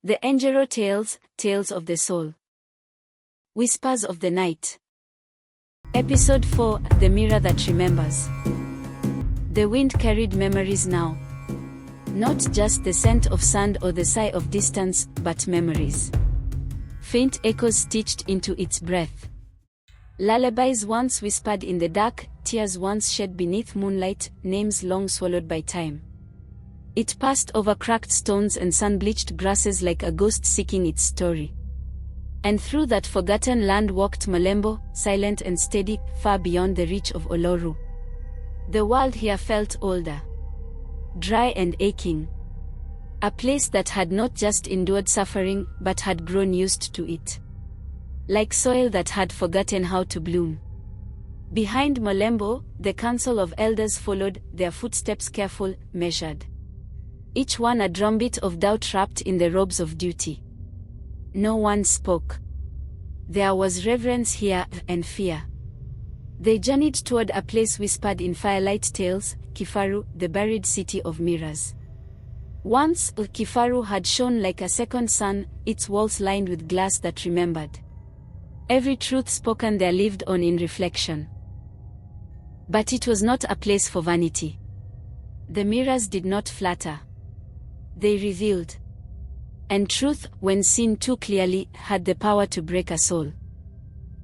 The Engero Tales, Tales of the Soul. Whispers of the Night. Episode 4, The Mirror That Remembers. The wind carried memories now. Not just the scent of sand or the sigh of distance, but memories. Faint echoes stitched into its breath. Lullabies once whispered in the dark, tears once shed beneath moonlight, names long swallowed by time. It passed over cracked stones and sun-bleached grasses like a ghost seeking its story. And through that forgotten land walked Malembo, silent and steady, far beyond the reach of Oloru. The world here felt older, dry and aching. A place that had not just endured suffering, but had grown used to it. Like soil that had forgotten how to bloom. Behind Malembo, the council of elders followed, their footsteps careful, measured. Each one a drumbeat of doubt wrapped in the robes of duty. No one spoke. There was reverence here, and fear. They journeyed toward a place whispered in firelight tales, Kifaru, the buried city of mirrors. Once, Kifaru had shone like a second sun, its walls lined with glass that remembered. Every truth spoken there lived on in reflection. But it was not a place for vanity. The mirrors did not flatter. They revealed. And truth, when seen too clearly, had the power to break a soul.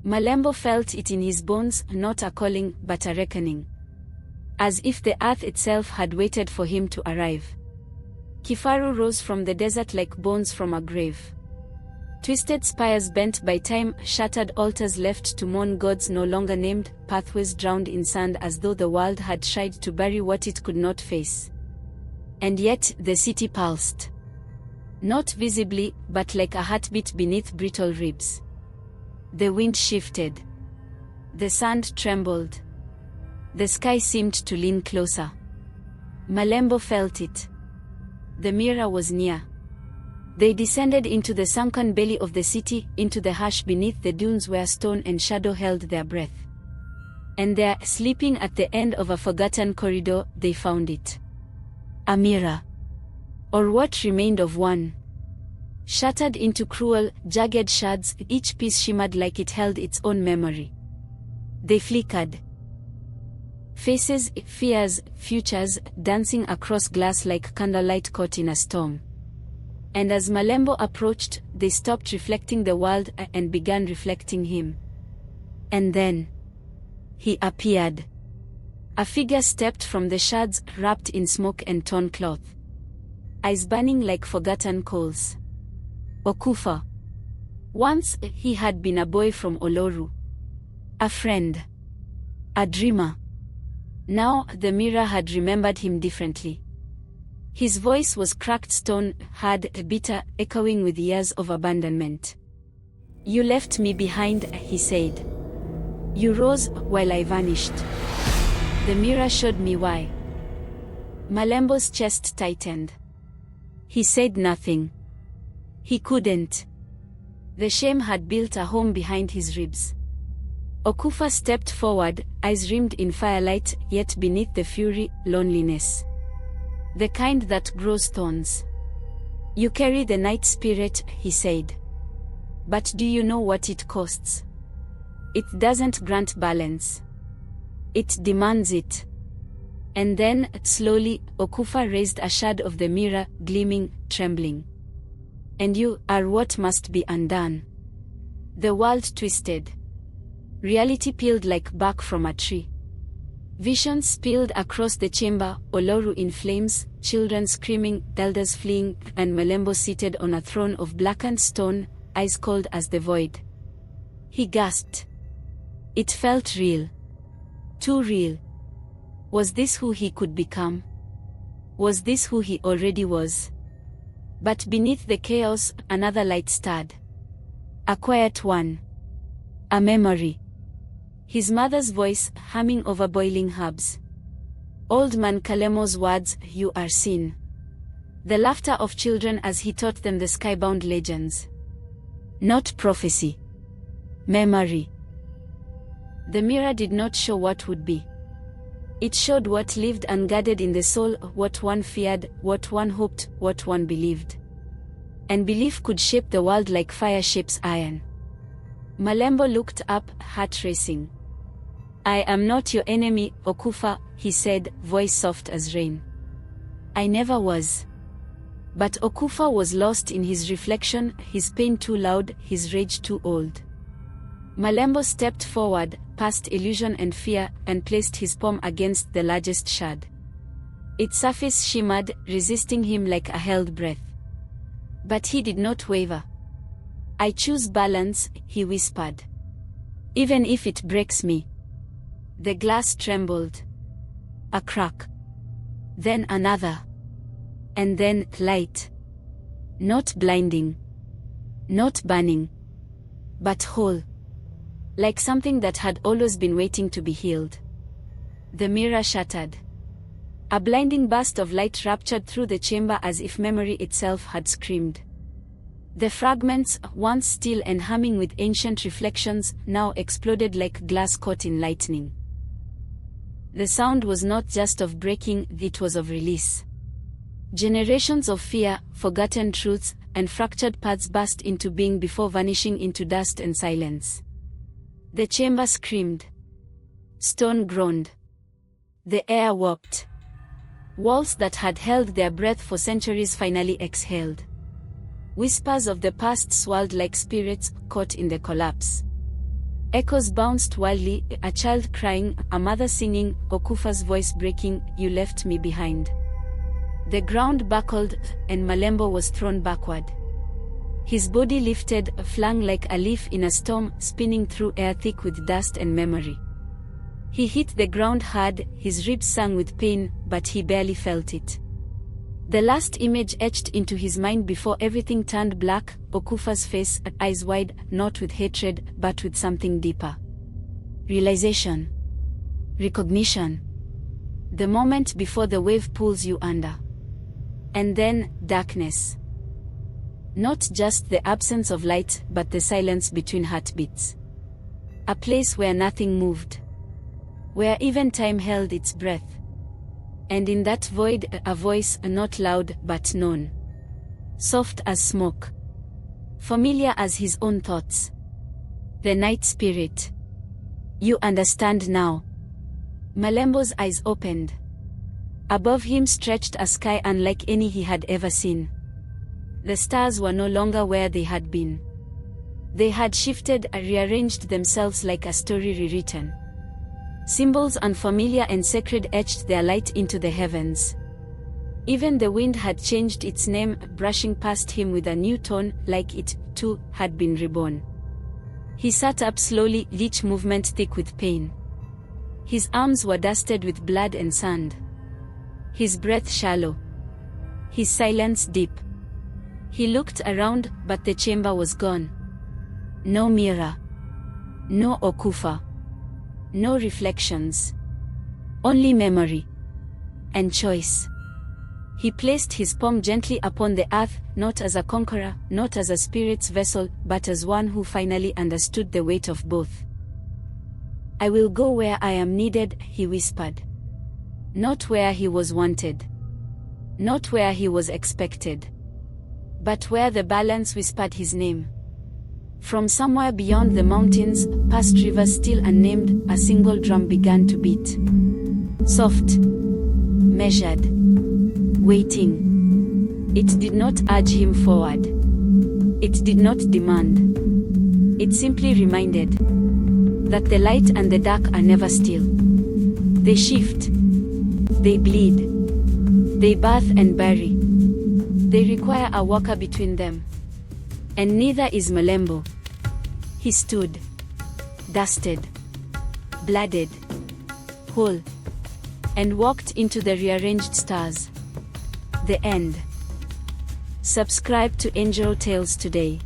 Malembo felt it in his bones, not a calling, but a reckoning. As if the earth itself had waited for him to arrive. Kifaru rose from the desert like bones from a grave. Twisted spires bent by time, shattered altars left to mourn gods no longer named, pathways drowned in sand as though the world had tried to bury what it could not face. And yet, the city pulsed. Not visibly, but like a heartbeat beneath brittle ribs. The wind shifted. The sand trembled. The sky seemed to lean closer. Malembo felt it. The mirror was near. They descended into the sunken belly of the city, into the hush beneath the dunes where stone and shadow held their breath. And there, sleeping at the end of a forgotten corridor, they found it. A mirror. Or what remained of one. Shattered into cruel, jagged shards, each piece shimmered like it held its own memory. They flickered. Faces, fears, futures, dancing across glass like candlelight caught in a storm. And as Malembo approached, they stopped reflecting the world and began reflecting him. And then he appeared. A figure stepped from the shards, wrapped in smoke and torn cloth. Eyes burning like forgotten coals. Okufa. Once, he had been a boy from Oloru. A friend. A dreamer. Now, the mirror had remembered him differently. His voice was cracked stone, hard, bitter, echoing with years of abandonment. "You left me behind," he said. "You rose, while I vanished. The mirror showed me why." Malembo's chest tightened. He said nothing. He couldn't. The shame had built a home behind his ribs. Okufa stepped forward, eyes rimmed in firelight, yet beneath the fury, loneliness. The kind that grows thorns. "You carry the night spirit," he said. "But do you know what it costs? It doesn't grant balance. It demands it." And then, slowly, Okufa raised a shard of the mirror, gleaming, trembling. "And you are what must be undone." The world twisted. Reality peeled like bark from a tree. Visions spilled across the chamber, Oloru in flames, children screaming, elders fleeing, and Malembo seated on a throne of blackened stone, eyes cold as the void. He gasped. It felt real. Too real. Was this who he could become? Was this who he already was? But beneath the chaos, another light stirred. A quiet one. A memory. His mother's voice, humming over boiling herbs. Old man Kalemo's words, "You are seen." The laughter of children as he taught them the skybound legends. Not prophecy. Memory. The mirror did not show what would be. It showed what lived unguarded in the soul, what one feared, what one hoped, what one believed. And belief could shape the world like fire shapes iron. Malembo looked up, heart racing. "I am not your enemy, Okufa," he said, voice soft as rain. "I never was." But Okufa was lost in his reflection, his pain too loud, his rage too old. Malembo stepped forward, past illusion and fear, and placed his palm against the largest shard. Its surface shimmered, resisting him like a held breath. But he did not waver. "I choose balance," he whispered. "Even if it breaks me." The glass trembled. A crack. Then another. And then light. Not blinding. Not burning. But whole. Like something that had always been waiting to be healed. The mirror shattered. A blinding burst of light ruptured through the chamber as if memory itself had screamed. The fragments, once still and humming with ancient reflections, now exploded like glass caught in lightning. The sound was not just of breaking, it was of release. Generations of fear, forgotten truths, and fractured paths burst into being before vanishing into dust and silence. The chamber screamed. Stone groaned. The air warped. Walls that had held their breath for centuries finally exhaled. Whispers of the past swirled like spirits caught in the collapse. Echoes bounced wildly, a child crying, a mother singing, Okufa's voice breaking, "You left me behind." The ground buckled, and Malembo was thrown backward. His body lifted, flung like a leaf in a storm, spinning through air thick with dust and memory. He hit the ground hard, his ribs sang with pain, but he barely felt it. The last image etched into his mind before everything turned black, Okufa's face, eyes wide, not with hatred, but with something deeper. Realization. Recognition. The moment before the wave pulls you under. And then, darkness. Not just the absence of light, but the silence between heartbeats. A place where nothing moved. Where even time held its breath. And in that void, a voice, not loud, but known. Soft as smoke. Familiar as his own thoughts. The night spirit. "You understand now." Malembo's eyes opened. Above him stretched a sky unlike any he had ever seen. The stars were no longer where they had been. They had shifted, rearranged themselves like a story rewritten. Symbols unfamiliar and sacred etched their light into the heavens. Even the wind had changed its name, brushing past him with a new tone, like it, too, had been reborn. He sat up slowly, each movement thick with pain. His arms were dusted with blood and sand. His breath shallow. His silence deep. He looked around, but the chamber was gone. No mirror. No Okufa. No reflections. Only memory. And choice. He placed his palm gently upon the earth, not as a conqueror, not as a spirit's vessel, but as one who finally understood the weight of both. "I will go where I am needed," he whispered. Not where he was wanted. Not where he was expected. But where the balance whispered his name. From somewhere beyond the mountains, past rivers still unnamed, a single drum began to beat. Soft. Measured. Waiting. It did not urge him forward. It did not demand. It simply reminded that the light and the dark are never still. They shift. They bleed. They birth and bury. They require a walker between them. And neither is Malembo. He stood. Dusted. Blooded. Whole. And walked into the rearranged stars. The end. Subscribe to Engero Tales today.